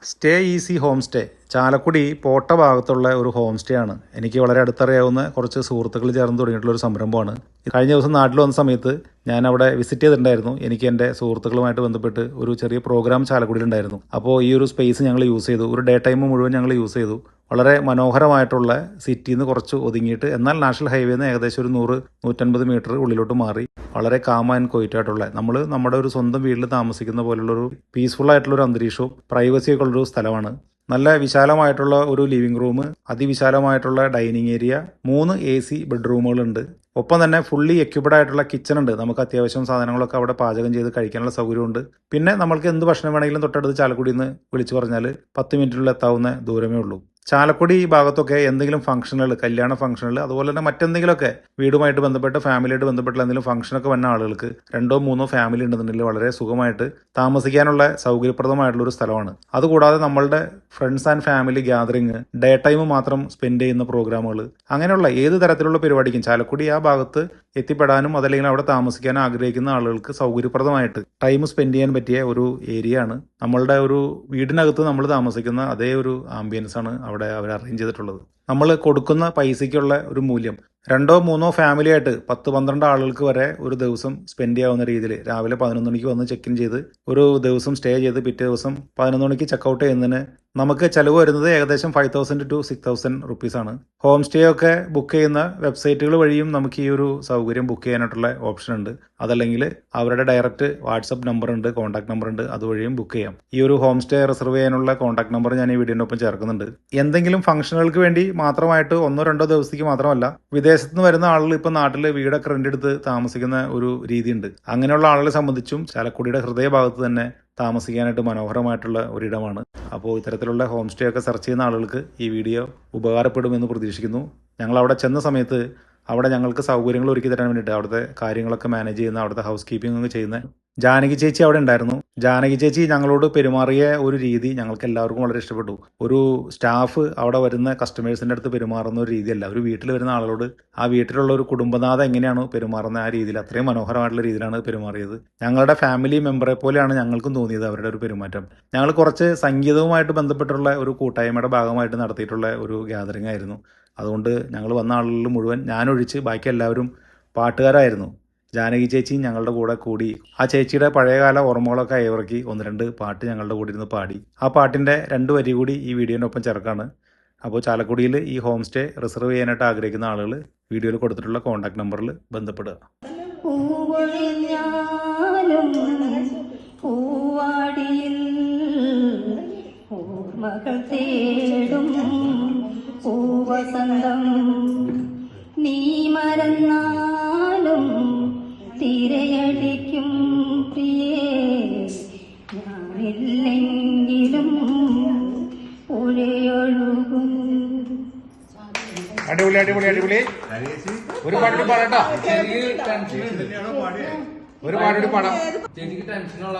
Stay easy home stay Chalakudy Potta ഭാഗത്തുള്ള ഒരു home stay ആണ്. എനിക്ക് വളരെ അടുത്തറിയാവുന്ന കുറച്ച് സുഹൃത്തുക്കൾ ചേർന്ന് തുടങ്ങിയിട്ടുള്ള ഒരു സംരംഭമാണ്. കഴിഞ്ഞ ദിവസം നാട്ടിൽ വന്ന സമയത്ത് ഞാൻ അവിടെ വിസിറ്റ് ചെയ്തിട്ടുണ്ടായിരുന്നു. എനിക്ക് എൻ്റെ സുഹൃത്തുക്കളുമായിട്ട് ബന്ധപ്പെട്ട് ഒരു ചെറിയ പ്രോഗ്രാം ചാലക്കുടിയിലുണ്ടായിരുന്നു. അപ്പോൾ ഈ ഒരു സ്പേസ് ഞങ്ങൾ യൂസ് ചെയ്തു. ഒരു ഡേ ടൈം മുഴുവൻ ഞങ്ങൾ യൂസ് ചെയ്തു. വളരെ മനോഹരമായിട്ടുള്ള സിറ്റിയിൽ നിന്ന് കുറച്ച് ഒതുങ്ങിയിട്ട് എന്നാൽ നാഷണൽ ഹൈവേന്ന് ഏകദേശം ഒരു 100-150 മീറ്റർ ഉള്ളിലോട്ട് മാറി വളരെ കാം ആൻഡ് ക്വയറ്റായിട്ടുള്ള നമ്മുടെ ഒരു സ്വന്തം വീട്ടിൽ താമസിക്കുന്ന പോലുള്ളൊരു പീസ്ഫുൾ ആയിട്ടുള്ളൊരു അന്തരീക്ഷവും പ്രൈവസിയൊക്കെ ഉള്ളൊരു സ്ഥലമാണ്. നല്ല വിശാലമായിട്ടുള്ള ഒരു ലിവിംഗ് റൂം, അതിവിശാലമായിട്ടുള്ള ഡൈനിങ് ഏരിയ, 3 AC ബെഡ്റൂമുകളുണ്ട്. ഒപ്പം തന്നെ ഫുള്ളി എക്യുപ്ഡ് ആയിട്ടുള്ള കിച്ചൺ ഉണ്ട്. നമുക്ക് അത്യാവശ്യം സാധനങ്ങളൊക്കെ അവിടെ പാചകം ചെയ്ത് കഴിക്കാനുള്ള സൗകര്യമുണ്ട്. പിന്നെ നമ്മൾക്ക് എന്ത് ഭക്ഷണം വേണമെങ്കിലും തൊട്ടടുത്ത് ചാലക്കുടിയിൽ നിന്ന് വിളിച്ചു പറഞ്ഞാൽ 10 മിനിറ്റിനുള്ളിൽ എത്താവുന്ന ദൂരമേ ഉള്ളൂ. ചാലക്കുടി ഈ ഭാഗത്തൊക്കെ എന്തെങ്കിലും ഫംഗ്ഷനുകൾ, കല്യാണ ഫംഗ്ഷനുകൾ, അതുപോലെ തന്നെ മറ്റെന്തെങ്കിലുമൊക്കെ വീടുമായിട്ട് ബന്ധപ്പെട്ട് ഫാമിലിയായിട്ട് ബന്ധപ്പെട്ടുള്ള എന്തെങ്കിലും ഫംഗ്ഷനൊക്കെ വന്ന ആളുകൾക്ക് 2-3 ഫാമിലി ഉണ്ടെന്നുണ്ടെങ്കിൽ വളരെ സുഖമായിട്ട് താമസിക്കാനുള്ള സൗകര്യപ്രദമായിട്ടുള്ള ഒരു സ്ഥലമാണ്. അതുകൂടാതെ നമ്മളുടെ friends and family gathering, day time മാത്രം സ്പെൻഡ് ചെയ്യുന്ന പ്രോഗ്രാമുകൾ, അങ്ങനെയുള്ള ഏത് തരത്തിലുള്ള പരിപാടിക്കും ചാലക്കുടി ആ ഭാഗത്ത് എത്തിപ്പെടാനും അതല്ലെങ്കിൽ അവിടെ താമസിക്കാനും ആഗ്രഹിക്കുന്ന ആളുകൾക്ക് സൗകര്യപ്രദമായിട്ട് ടൈം സ്പെൻഡ് ചെയ്യാൻ പറ്റിയ ഒരു ഏരിയ ആണ്. നമ്മളുടെ ഒരു വീടിനകത്ത് നമ്മൾ താമസിക്കുന്ന അതേ ഒരു ആംബിയൻസ് ആണ് അവിടെ അവർ അറേഞ്ച് ചെയ്തിട്ടുള്ളത്. നമ്മൾ കൊടുക്കുന്ന പൈസയ്ക്കുള്ള ഒരു മൂല്യം 2-3 ഫാമിലിയായിട്ട് 10-12 ആളുകൾക്ക് വരെ ഒരു ദിവസം സ്പെൻഡ് ചെയ്യാവുന്ന രീതിയിൽ രാവിലെ 11 മണിക്ക് വന്ന് ചെക്ക് ഇൻ ചെയ്ത് ഒരു ദിവസം സ്റ്റേ ചെയ്ത് പിറ്റേ ദിവസം 11 മണിക്ക് ചെക്കൗട്ട് ചെയ്യുന്നതിന് നമുക്ക് ചിലവ് വരുന്നത് ഏകദേശം 5,000 to 6,000 റുപ്പീസാണ്. ഹോം സ്റ്റേ ഒക്കെ ബുക്ക് ചെയ്യുന്ന വെബ്സൈറ്റുകൾ വഴിയും നമുക്ക് ഈ ഒരു സൗകര്യം ബുക്ക് ചെയ്യാനായിട്ടുള്ള ഓപ്ഷൻ ഉണ്ട്. അതല്ലെങ്കിൽ അവരുടെ ഡയറക്റ്റ് വാട്സപ്പ് നമ്പർ ഉണ്ട്, കോൺടാക്ട് നമ്പർ ഉണ്ട്, അതുവഴിയും ബുക്ക് ചെയ്യാം. ഈ ഒരു ഹോം സ്റ്റേ റിസർവ് ചെയ്യാനുള്ള കോൺടാക്ട് നമ്പർ ഞാൻ ഈ വീഡിയോൻ്റെ ഒപ്പം ചേർക്കുന്നുണ്ട്. എന്തെങ്കിലും ഫംഗ്ഷനുകൾക്ക് വേണ്ടി മാത്രമായിട്ട് 1-2 ദിവസത്തേക്ക് മാത്രമല്ല, വിദേശത്ത് നിന്ന് വരുന്ന ആളുകൾ ഇപ്പോൾ നാട്ടിൽ വീടൊക്കെ റെന്റ് എടുത്ത് താമസിക്കുന്ന ഒരു രീതിയുണ്ട്. അങ്ങനെയുള്ള ആളുകളെ സംബന്ധിച്ചും ചാലക്കുടിയുടെ ഹൃദയഭാഗത്ത് തന്നെ താമസിക്കാനായിട്ട് മനോഹരമായിട്ടുള്ള ഒരിടമാണ്. അപ്പോൾ ഇത്തരത്തിലുള്ള ഹോം സ്റ്റേ ഒക്കെ സെർച്ച് ചെയ്യുന്ന ആളുകൾക്ക് ഈ വീഡിയോ ഉപകാരപ്പെടുമെന്ന് പ്രതീക്ഷിക്കുന്നു. ഞങ്ങൾ അവിടെ ചെന്ന സമയത്ത് അവിടെ ഞങ്ങൾക്ക് സൗകര്യങ്ങൾ ഒരുക്കി തരാൻ വേണ്ടിയിട്ട് അവിടുത്തെ കാര്യങ്ങളൊക്കെ മാനേജ് ചെയ്യുന്ന, അവിടുത്തെ ഹൗസ് കീപ്പിംഗ് ഒക്കെ ചെയ്യുന്ന ജാനകി ചേച്ചി അവിടെ ഉണ്ടായിരുന്നു. ജാനകി ചേച്ചി ഞങ്ങളോട് പെരുമാറിയ ഒരു രീതി ഞങ്ങൾക്ക് എല്ലാവർക്കും വളരെ ഇഷ്ടപ്പെട്ടു. ഒരു സ്റ്റാഫ് അവിടെ വരുന്ന കസ്റ്റമേഴ്സിൻ്റെ അടുത്ത് പെരുമാറുന്ന ഒരു രീതിയല്ല, ഒരു വീട്ടിൽ വരുന്ന ആളുകളോട് ആ വീട്ടിലുള്ള ഒരു കുടുംബനാഥ എങ്ങനെയാണോ പെരുമാറുന്ന ആ രീതിയിൽ അത്രയും മനോഹരമായിട്ടുള്ള രീതിയിലാണ് പെരുമാറിയത്. ഞങ്ങളുടെ ഫാമിലി മെമ്പറെ പോലെയാണ് ഞങ്ങൾക്കും തോന്നിയത് അവരുടെ ഒരു പെരുമാറ്റം. ഞങ്ങൾ കുറച്ച് സംഗീതവുമായിട്ട് ബന്ധപ്പെട്ടുള്ള ഒരു കൂട്ടായ്മയുടെ ഭാഗമായിട്ട് നടത്തിയിട്ടുള്ള ഒരു ഗ്യാതറിംഗ് ആയിരുന്നു. അതുകൊണ്ട് ഞങ്ങൾ വന്ന ആളുകൾ മുഴുവൻ, ഞാനൊഴിച്ച് ബാക്കി എല്ലാവരും പാട്ടുകാരായിരുന്നു. ജാനകി ചേച്ചി ഞങ്ങളുടെ കൂടെ കൂടി ആ ചേച്ചിയുടെ പഴയകാല ഓർമ്മകളൊക്കെ അയവിറക്കി 1-2 പാട്ട് ഞങ്ങളുടെ കൂടെ ഇരുന്ന് പാടി. ആ പാട്ടിൻ്റെ 2 വരി കൂടി ഈ വീഡിയോൻ്റെ ഒപ്പം ചേർക്കാണ്. അപ്പോൾ ചാലക്കുടിയിൽ ഈ ഹോം സ്റ്റേ റിസർവ് ചെയ്യാനായിട്ട് ആഗ്രഹിക്കുന്ന ആളുകൾ വീഡിയോയിൽ കൊടുത്തിട്ടുള്ള കോൺടാക്ട് നമ്പറിൽ ബന്ധപ്പെടുക. നീ മറന്നാലും തിരയടിക്കും പ്രിയേ, ഞാനില്ലെങ്കിലും പുഴയൊഴുകും. അടിപൊളി അടിപൊളി അടിപൊളി. ഒരു പാട്ടോട് പാടട്ടോ, ഒരു പാട്ടോട് പാടാം. ചേച്ചിക്ക് ടെൻഷനുള്ള